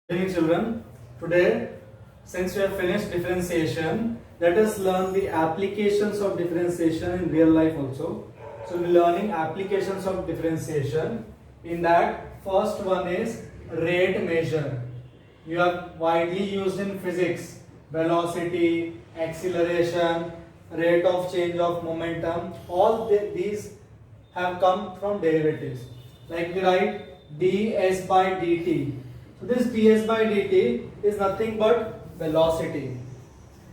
Good evening, children. Today, since we have finished differentiation, let us learn the applications of differentiation in real life also. So, we're learning applications of differentiation. In that, first one is rate measure. You are widely used in physics: velocity, acceleration, rate of change of momentum. These have come from derivatives. Like we write ds by dt. So this ds by dt is nothing but velocity.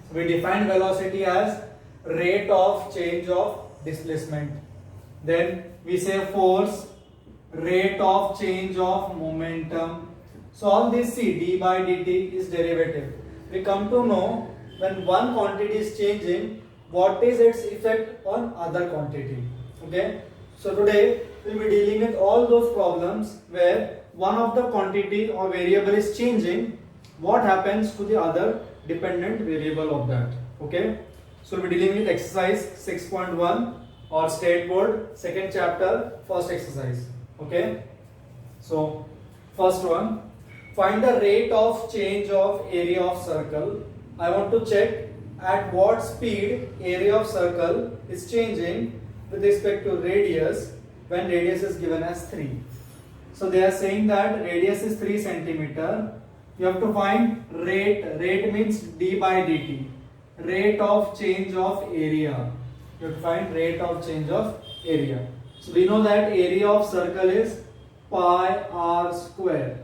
So we define velocity as rate of change of displacement. Then we say force, rate of change of momentum. So all this see d by dt is derivative. We come to know when one quantity is changing, what is its effect on other quantity. Okay. So today we will be dealing with all those problems where one of the quantity or variable is changing, what happens to the other dependent variable of that. Okay. So we'll be dealing with exercise 6.1 or state board second chapter first exercise. Okay. So first one, find the rate of change of area of circle. I want to check at what speed area of circle is changing with respect to radius when radius is given as 3. So they are saying that radius is 3 centimeter. You have to find rate. Rate means d by dt. Rate of change of area. You have to find rate of change of area. So we know that area of circle is pi r square.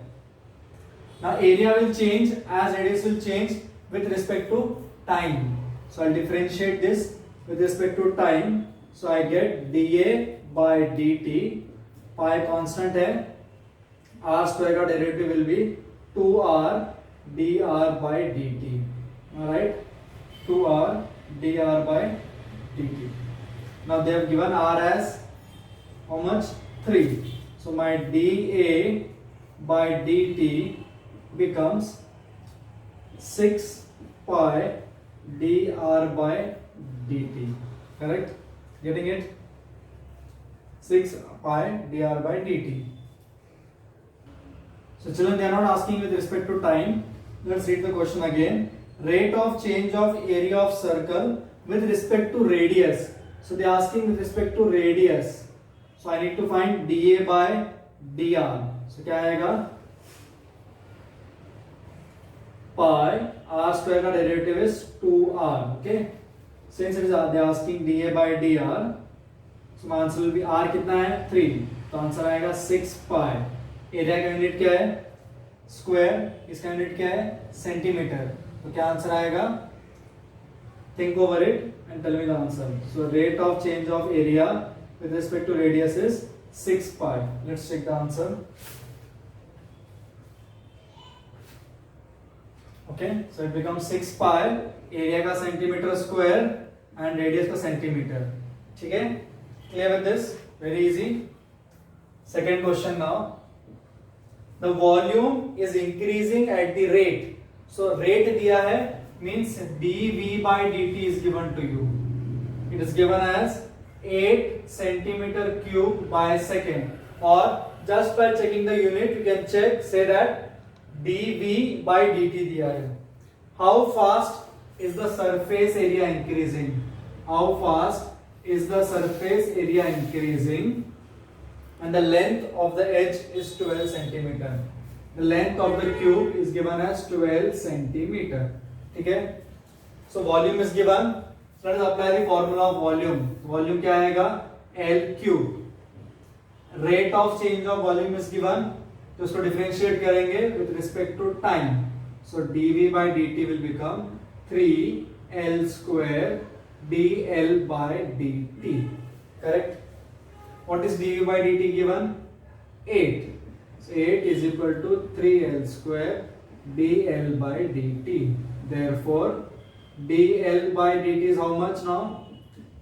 Now area will change as radius will change with respect to time. So I'll differentiate this with respect to time. So I get dA by dt. Pi constant है. R square का derivative will be 2r dr by dt. Alright, 2r dr by dt. Now they have given r as how much? 3. So my dA by dt becomes 6 pi dr by dt. Correct? Getting it? 6 pi dr by dt. So children, they are not asking with respect to time. Let's read the question again. Rate of change of area of circle with respect to radius. So they are asking with respect to radius. So I need to find dA by dr. So क्या आएगा? Pi r square का derivative is 2r. Okay. Since it is they are asking dA by dr, so my answer will be r कितना है? 3. तो answer आएगा 6 pi. Area का unit क्या है? स्क्वायर. इसका यूनिट क्या है? सेंटीमीटर. तो क्या आंसर आएगा? Think over it and tell me the answer. So rate of change of area with respect to radius is 6 pi. Let's check the answer. Okay, so it becomes 6 pi. Area का centimetre square and radius का centimetre. ठीक है, clear with this? Very easy. Second question now. The volume is increasing at the rate. So rate दिया है means dV by dt is given to you. It is given as 8 centimeter cube by second. Or just by checking the unit, you can check, say that dV by dt दिया है. How fast is the surface area increasing? How fast is the surface area increasing? And the length of the edge is 12 centimeter. The length of the cube is given as 12 centimeter. ठीक है? So volume is given. So let us apply the formula of volume. Volume क्या आएगा? L cube. Rate of change of volume is given. तो उसको differentiate करेंगे with respect to time. So dV by dt will become 3 L square dL by dt. Correct? What is dV by dt given? 8. So 8 is equal to 3L square dL by dt. Therefore, dL by dt is how much now?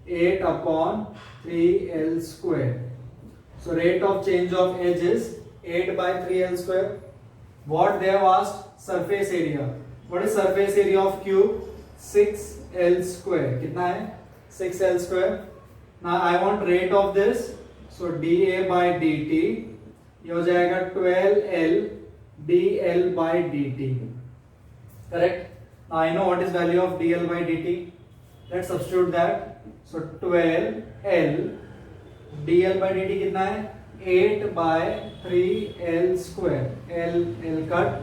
8 upon 3L square. So rate of change of edge is 8 by 3L square. What they have asked? Surface area. What is surface area of cube? 6L square. कितना है? 6L square. Now I want rate of this. So dA by dt ये हो जाएगा 12L dl by dt. Correct? Now I know what is value of dl by dt. Let's substitute that. So 12l dl by dt कितना है? 8 by 3l square. L cut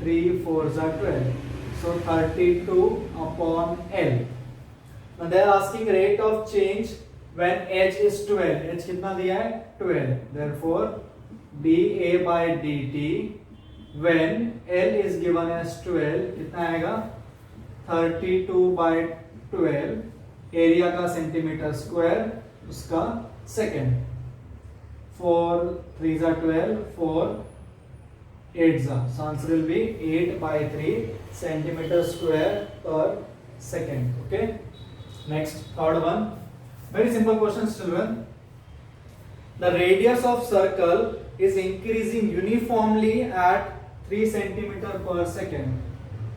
3 4s are 12. So 32 upon l. Now they are asking rate of change when h is 12. h कितना दिया है? 12. Therefore dA by dt when l is given as 12 कितना आएगा? 32 by 12. Area का centimetre square, उसका second. 4 3s are 12, 4 8s are. So answer will be 8 by 3 centimeter square per second. Okay. Next, third one. Very simple questions, children. The radius of circle is increasing uniformly at 3 centimeter per second.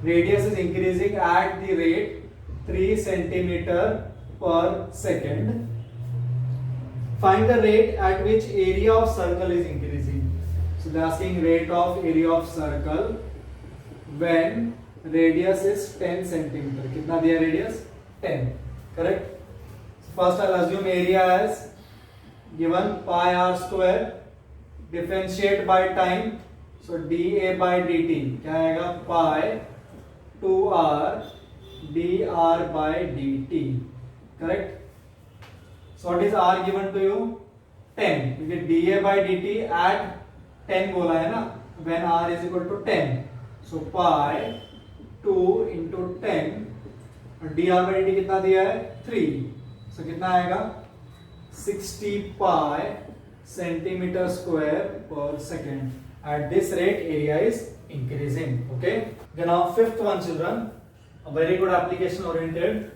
Radius is increasing at the rate 3 centimeter per second. Find the rate at which area of circle is increasing. So they are asking rate of area of circle when radius is 10 centimeter. कितना दिया radius? 10. Correct? So first I'll assume area as given pi r square. Differentiate by time. So dA by dt क्या आएगा? pi 2r dr by dt. Correct? So what is r given to you? 10. क्योंकि dA by dt at 10 बोला है ना, when r is equal to 10. So pi 2 into 10 और dr by dt कितना दिया है? 3. So कितना आएगा? 60 pi centimeter square per second. At this rate area is increasing. Okay. Then now fifth one, children, a very good application oriented.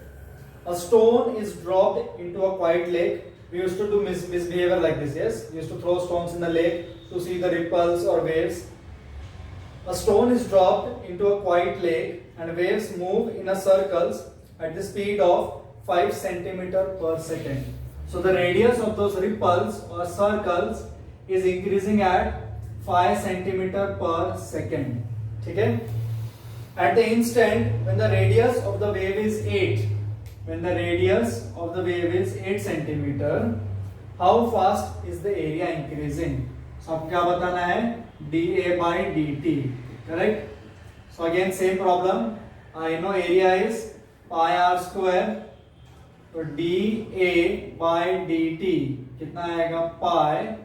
A stone is dropped into a quiet lake. We used to do misbehavior like this. Yes, we used to throw stones in the lake to see the ripples or waves. A stone is dropped into a quiet lake and waves move in a circles at the speed of 5 centimeter per second. So the radius of those ripples or circles is increasing at 5 centimeter per second. Okay? At the instant when the radius of the wave is 8, when the radius of the wave is 8 centimeter, how fast is the area increasing? So आपको क्या बताना है? dA by dt. Correct? So again same problem. I know area is pi r square. तो dA by dt कितना आएगा? pi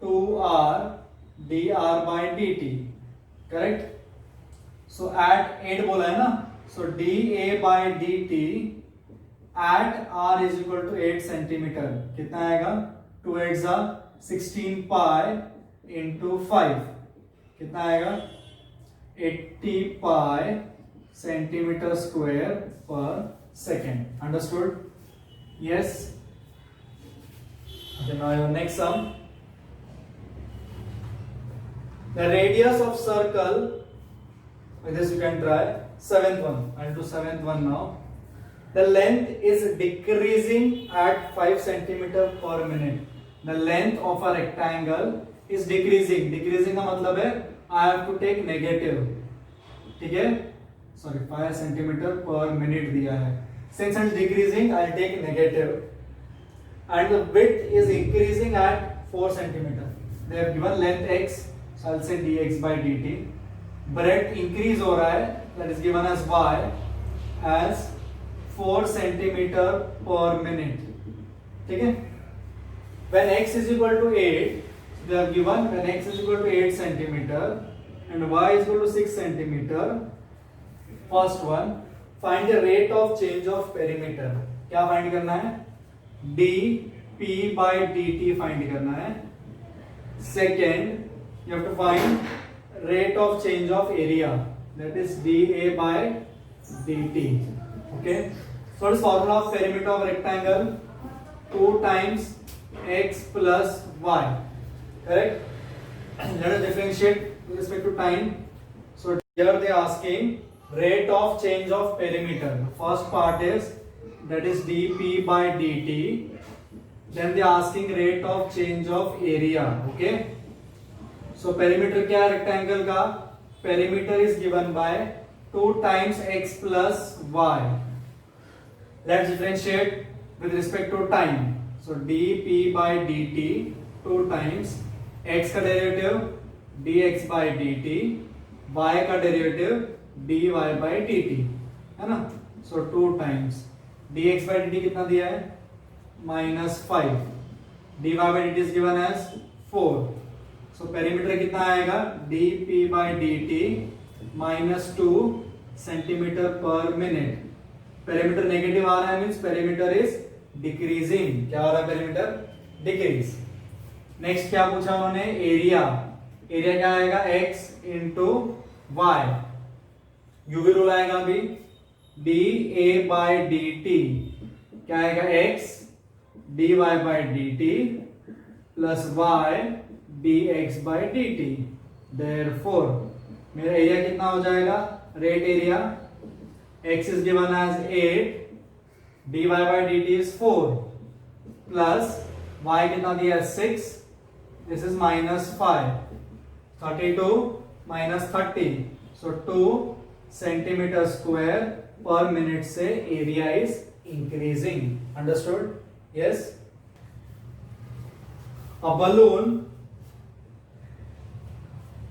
2r dr by dt. Correct? So at 8 बोला है ना? So dA by dt at r is equal to 8 centimeter. कितना आएगा? 2 8s are 16 pi into 5. कितना आएगा? 80 pi centimeter square per second. Understood? Yes. Okay, now your next sum. The radius of circle, with this you can try. Seventh one. I'll do seventh one now. The length is decreasing at 5 centimeter per minute. The length of a rectangle is decreasing. Decreasing का मतलब है I have to take negative. ठीक है? Sorry, 5 centimeter per minute दिया है. Since it is decreasing, I'll take negative. And the width is increasing at 4 centimeter. They have given length x, so I'll say dx by dt. Breadth increase हो रहा है, that is given as y as 4 centimeter per minute. ठीक है? When x is equal to 8, they have given when x is equal to 8 centimeter and y is equal to 6 centimeter. First one, find the rate of change of perimeter. क्या find करना है? dp by dt find करना है. Second, you have to find rate of change of area, that is dA by dt. Okay. So what is formula of perimeter of rectangle? 2 times x plus y. Correct? Let us differentiate with respect to time. So here they are asking rate of change of perimeter. The first part is that is dp by dt. Then they are asking rate of change of area. Okay. So perimeter क्या है rectangle का? Perimeter is given by 2 times x plus y. Let's differentiate with respect to time. So dp by dt 2 times x का derivative dx by dt, y का derivative dy by dt, है ना? So 2 times dx by dt कितना दिया है? -5. dy by dt is given as 4. So perimeter कितना आएगा? dp by dt -2 centimetre per minute. Perimeter negative आ रहा है मींस पेरीमीटर इज डिक्रीजिंग. क्या हो रहा है? Perimeter decrease. नेक्स्ट क्या पूछा उन्होंने? एरिया. एरिया क्या आएगा? x into y. UV rule आएगा अभी. dA बाय dt क्या आएगा? x dy by dt plus y dx by dt. Therefore मेरा एरिया कितना हो जाएगा? Rate area x is given as 8, dy by dt is 4 plus y कितना दिया है? 6. This is -5. 32 minus 30. So 2 centimeter square per minute से area is increasing. Understood? Yes. A balloon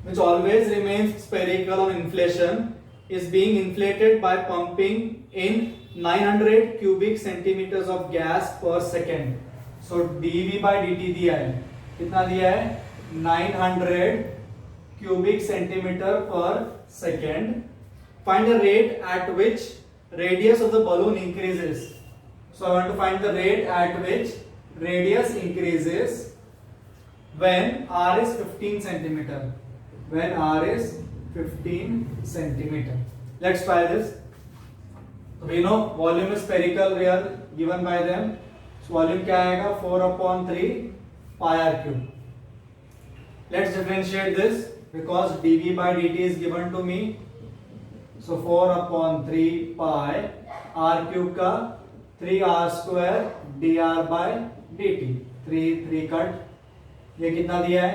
which always remains spherical on inflation is being inflated by pumping in 900 cubic centimeters of gas per second. So dV by dt दिया है. कितना दिया है? 900 cubic centimeter per second. Find the rate at which radius of the balloon increases. So I want to find the rate at which radius increases when r is 15 centimeter. When r is 15 centimeter. Let's try this. We know volume is spherical. We are given by them. So volume क्या आएगा? 4/3 pi r cube. Let's differentiate this because dV by dt is given to me. So 4/3 pi r cube का 3r square dr by dt. 3 cut. ये कितना दिया है?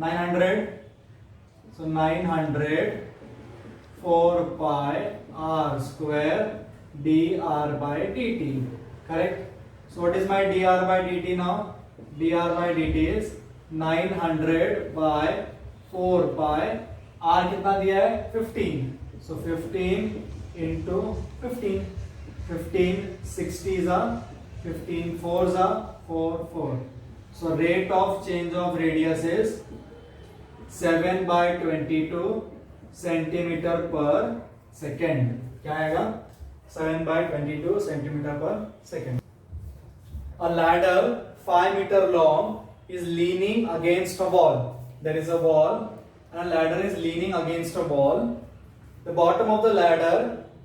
900. So 900 4 pi r square dr by dt. Correct? So what is my dr by dt now? dr by dt is 900 by 4 pi. r कितना दिया है? 15. So 15 into 15. 15 60s are 15 4s are 4 4. So rate of change of radius is 7 by 22 centimetre पर second. क्या आएगा? 7 by 22 centimetre पर second. A ladder 5 meter long is leaning against a wall. There is a wall and a ladder is leaning against a wall. The bottom of the ladder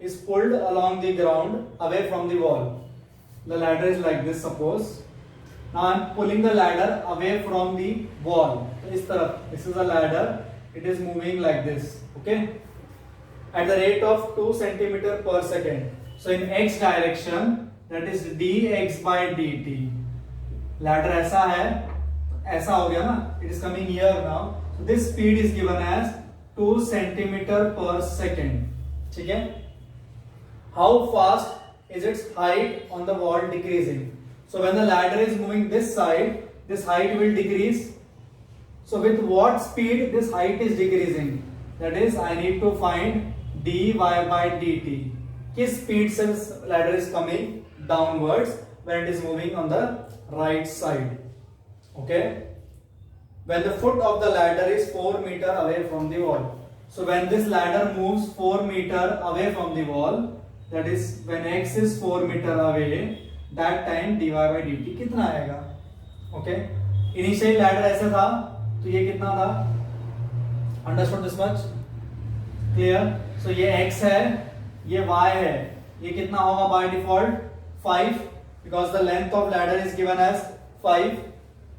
is pulled along the ground away from the wall. The ladder is like this, suppose. Now I am pulling the ladder away from the wall. इस तरफ. This is a ladder. It is moving like this. Okay. At the rate of 2 centimeter per second. So in x direction, that is dx by dt. Ladder ऐसा है, ऐसा हो गया ना? It is coming here now. So this speed is given as 2 centimeter per second. ठीक है? How fast is its height on the wall decreasing? So when the ladder is moving this side, this height will decrease. So with what speed this height is decreasing? That is, I need to find dy by dt. किस speed से this ladder is coming downwards when it is moving on the right side. Okay? When the foot of the ladder is 4 meter away from the wall. So when this ladder moves 4 meter away from the wall, that is when x is 4 meter away, that time dy by dt कितना आएगा? Okay? Initially ladder ऐसा था, तो ये कितना था? Understood this much? Clear? So ये x है, ये y है, ये कितना होगा by default? 5, because the length of ladder is given as 5.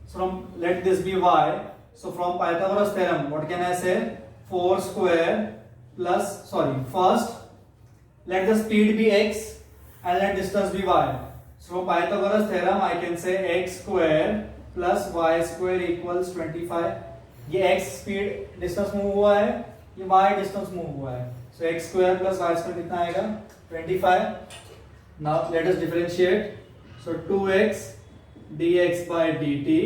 So from, let this be y. So from Pythagoras theorem, what can I say? 4 square plus, first let the speed be x and let distance be y. So from Pythagoras theorem I can say x square plus y square equals 25. ये x speed distance move हुआ है, ये y distance move हुआ है, सो x square plus y square कितना आएगा 25. Now let us differentiate. So 2x dx by dt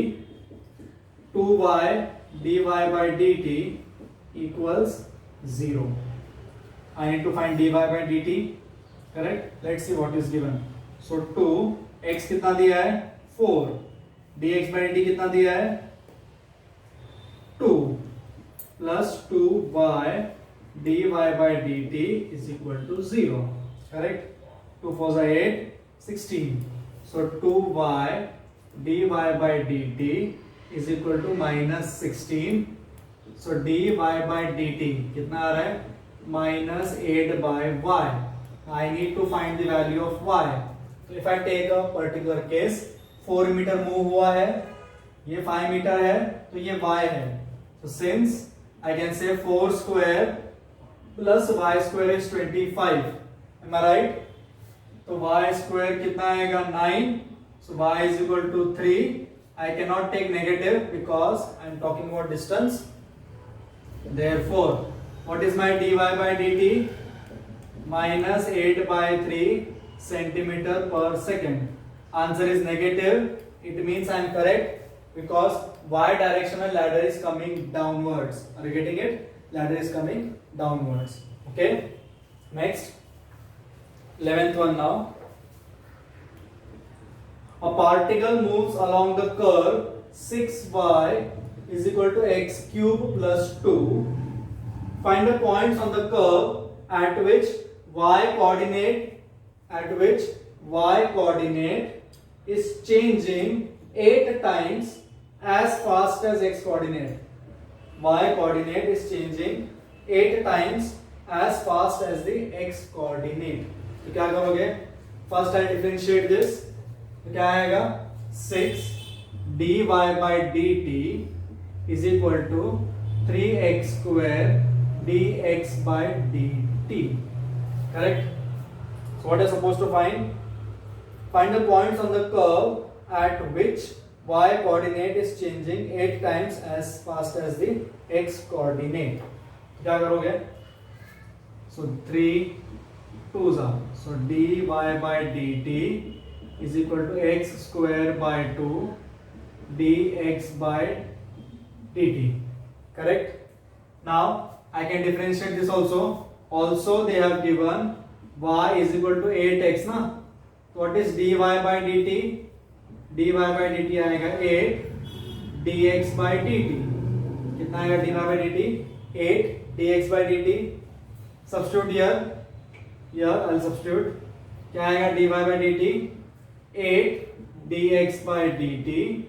2y dy by dt equals 0. I need to find dy by dt. Correct? Let's see what is given. So 2 x कितना दिया है 4, dx by dt कितना दिया है 2 plus 2y dy by dt is equal to 0. Correct? 2 4 is 8, 16. So 2y dy by dt is equal to minus 16. So dy by dt कितना आ रहा है minus 8 by y. I need to find the value of y. So if I take a particular case, 4 metre move हुआ है, ये 5 metre है, तो ये y है. So since I can say 4 square plus y square is 25. Am I right? तो y square कितना आएगा 9. So y is equal to 3. I cannot take negative because I am talking about distance. Therefore, what is my dy by dt? Minus 8 by 3 centimeter per second. Answer is negative. It means I am correct because y directional ladder is coming downwards. Are you getting it? Ladder is coming downwards. Okay. Next, 11th one now. A particle moves along the curve 6y is equal to x cube plus 2. Find the points on the curve at which y coordinate is changing 8 times as fast as x coordinate. Y coordinate is changing 8 times as fast as the x coordinate. तो क्या करोगे? First I differentiate this. तो क्या आएगा 6 dy by dt is equal to 3x square dx by dt. Correct? So what are you supposed to find? Find the points on the curve at which y coordinate is changing 8 times as fast as the x coordinate. क्या करोगे? So 3 2s are. So dy by dt is equal to x square by 2 dx by dt. Correct? Now I can differentiate this also. Also they have given y is equal to 8x ना. So what is dy by dt? dy by dt आएगा 8 dx by dt. कितना आएगा dy by dt? 8 dx by dt. Substitute here. Here I'll substitute. क्या आएगा dy by dt? 8 dx by dt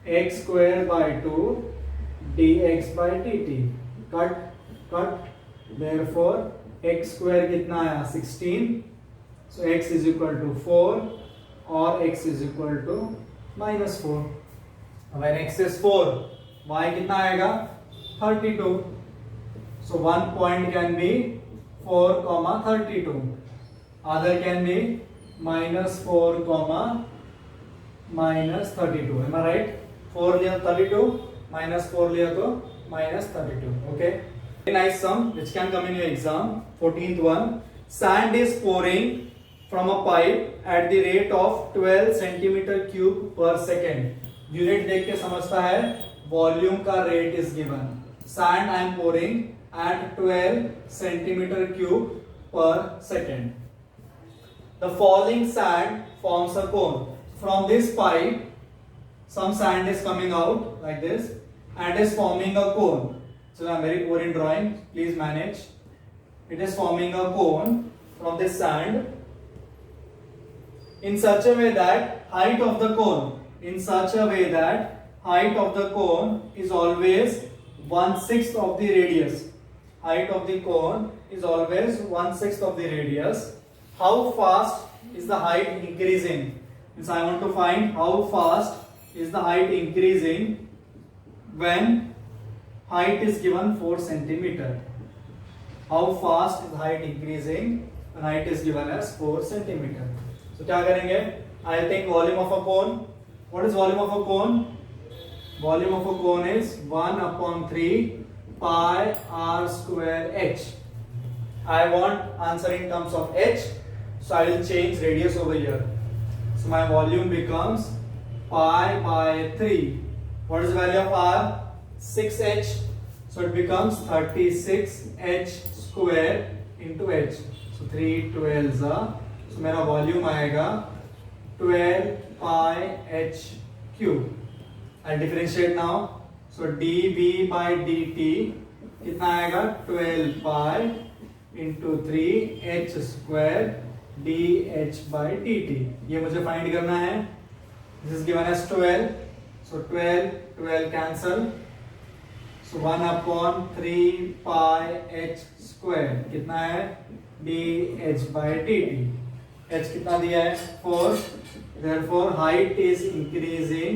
x square by 2 dx by dt. Cut. Therefore x square कितना आया 16. So x is equal to 4 or x is equal to minus 4. When x is 4, y कितना आएगा 32. So one point can be 4 comma 32. Other can be minus 4 comma minus 32. Am I right? 4 लिया 32 minus 4 लिया तो minus 32. Okay. Very nice sum which can come in your exam. 14th one. Sand is pouring from a pipe at the rate of 12 centimeter cube per second. Unit देख के समझता है volume का rate is given. Sand I am pouring at 12 centimeter cube per second. The falling sand forms a cone. From this pipe, some sand is coming out like this and is forming a cone. So I am very poor in drawing. Please manage. It is forming a cone from this sand in such a way that height of the cone is always 1/6 of the radius. Height of the cone is always 1/6 of the radius. How fast is the height increasing? Means I want to find how fast is the height increasing when height is given 4 centimeter. How fast is the height increasing when height is given as 4 centimeter? So क्या करेंगे? I think volume of a cone. What is volume of a cone? Volume of a cone is 1/3 pi r square h. I want answer in terms of h, so I will change radius over here. So my volume becomes pi by 3. What is the value of r? 6h. So it becomes 36h square into h. So 3 12s are. So मेरा volume आएगा 12 pi h cube. I'll differentiate now. So dv by dt कितना आएगा 12 pi into 3h square dh by dt. ये मुझे find करना है. This is given as 12. So 12 cancel. So 1/3 pi h square कितना है dh by dt. h कितना दिया है 4. Therefore height is increasing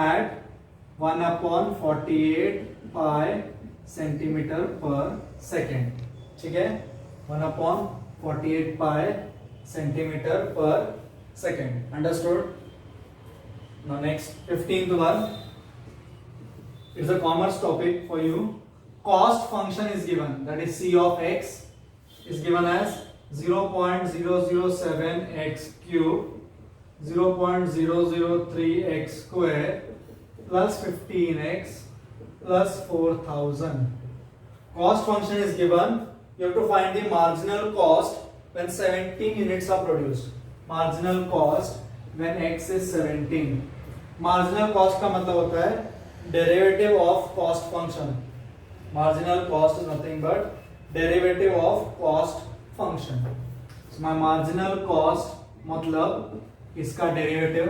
at 1/48 pi centimeter per second. ठीक है 1/48 pi centimeter per second. Understood? Now next 15th one. It's a commerce topic for you. Cost function is given, that is c of x is given as 0.007 x cube, 0.003 x square plus 15x plus 4000. Cost function is given. You have to find the marginal cost when 17 units are produced. Marginal cost when x is 17. Marginal cost का मतलब होता है derivative of cost function. Marginal cost is nothing but derivative of cost function. So my marginal cost मतलब इसका derivative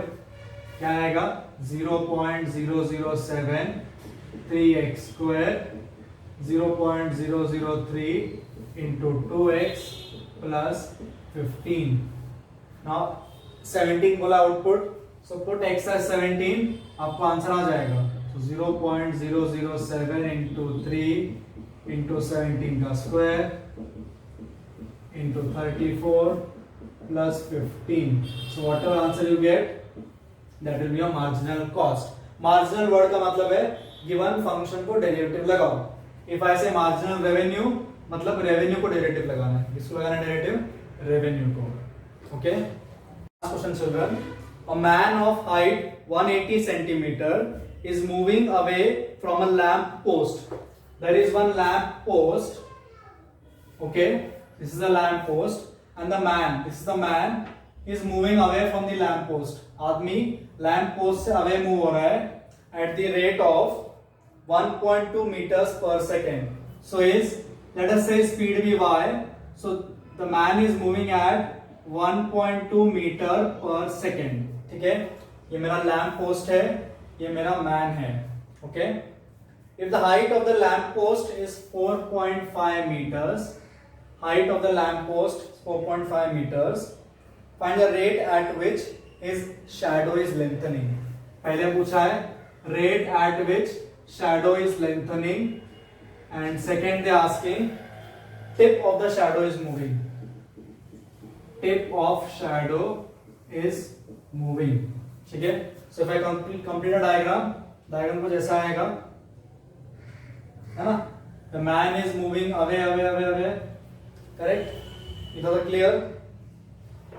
क्या आएगा 0.007 3x square 0.003 into 2x plus 15. Now 17 बोला output, so put x as 17, आपको आंसर आ जाएगा. So 0.007 into 3 into 17 का square into 34 plus 15. So whatever answer you get, that will be a marginal cost. Marginal word का मतलब है given function को derivative लगाओ. If I say marginal revenue, मतलब revenue को derivative लगाना है. किसको लगाना है derivative? Revenue को. Okay? Last question children. A man of height 180 centimeter is moving away from a lamp post. There is one lamp post. Okay? This is a lamp post. And the man, this is the man, is moving away from the lamp post. आदमी lamp post से away move हो रहा है at the rate of 1.2 meters per second. So is, let us say speed be y. So the man is moving at 1.2 meter per second. ठीक है, ये मेरा lamp post है, ये मेरा man है. Okay. If the height of the lamp post is 4.5 meters, height of the lamp post is 4.5 meters. Find the rate at which his shadow is lengthening. पहले पूछा है rate at which shadow is lengthening, and second they asking tip of the shadow is moving. Tip of shadow is moving. ठीक है. So if I complete a diagram, diagram कुछ ऐसा आएगा, है ना? The man is moving away. Correct? It was clear.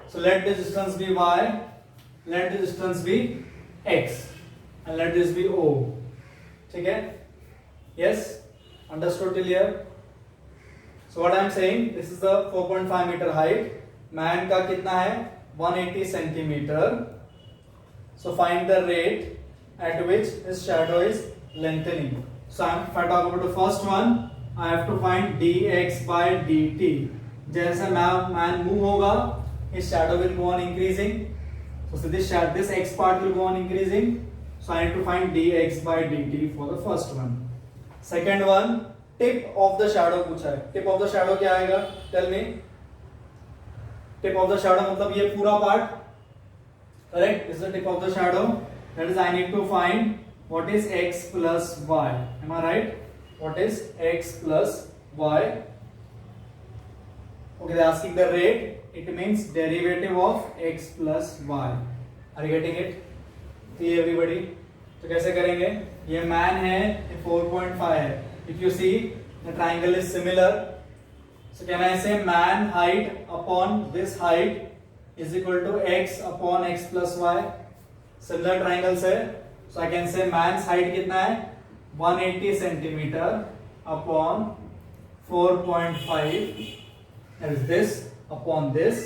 So let this distance be y, let this distance be x, and let this be o. ठीक है? Yes? Understood till here? So what I am saying, this is the 4.5 meter height. Man का कितना है 180 centimeter. So find the rate at which his shadow is lengthening. So if I talk about the first one, I have to find dx by dt. जैसे man move होगा, his shadow will go on increasing. So this x part will go on increasing. So I need to find dx by dt for the first one. Second one, tip of the shadow पूछा है. Tip of the shadow क्या आएगा? Tell me. Tip of the shadow मतलब ये पूरा part. Correct? This is the tip of the shadow. That is, I need to find what is x plus y. Am I right? What is x plus y? Okay, they are asking the rate. It means derivative of x plus y. Are you getting it? See everybody? तो कैसे करेंगे, ये man है, ये 4.5 है. If you see the triangle is similar, so can I say man height upon this height is equal to x upon x plus Y. Similar triangles है, so I can say man's height कितना है 180 centimetre upon 4.5 is this upon this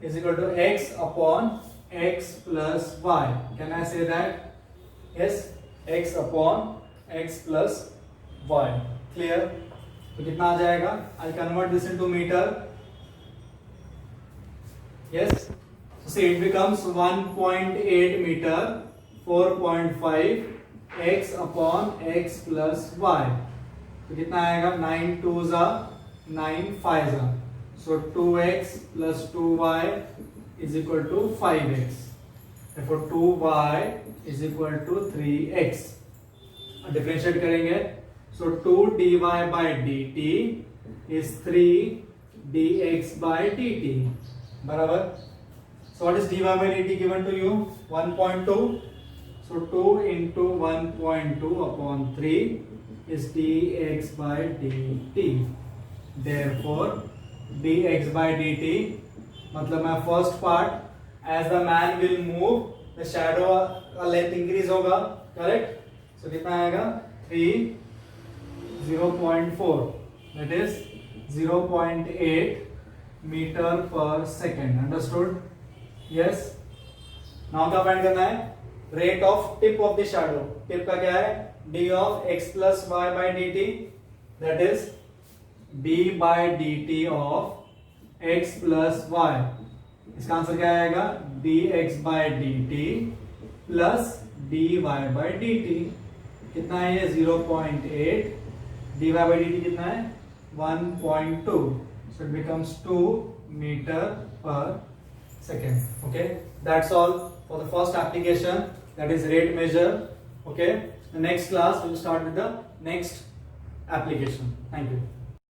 is equal to x upon x plus y. Can I say that? Yes, x upon x plus y. Clear? तो कितना आ जाएगा? I'll convert this into meter. Yes. So see, it becomes 1.8 meter, 4.5 x upon x plus y. तो कितना आएगा 9 2 जा 9 5 जा. So 2x plus 2y is equal to 5x. Therefore 2y is equal to 3x. Differentiate करेंगे. So 2 dy by dt is 3 dx by dt. बराबर. So what is dy by dt given to you? 1.2. So 2 into 1.2 upon 3 is dx by dt. Therefore dx by dt, मतलब मैं first part as the man will move the shadow का length increase होगा. Correct. So कितना आएगा 0.4 that is 0.8 metre पर second. Understood? Yes. Now क्या find करना है? Rate of tip of the shadow. Tip का क्या है? d of x plus y by dt, that is d by dt of x plus y. इसका answer क्या आएगा? dx by dt plus dy by dt. कितना है ये? 0.8. dy by dt कितना है? 1.2. So it becomes 2 meter per second. Okay, that's all for the first application, that is rate measure. Okay, the next class we will start with the next application. Thank you.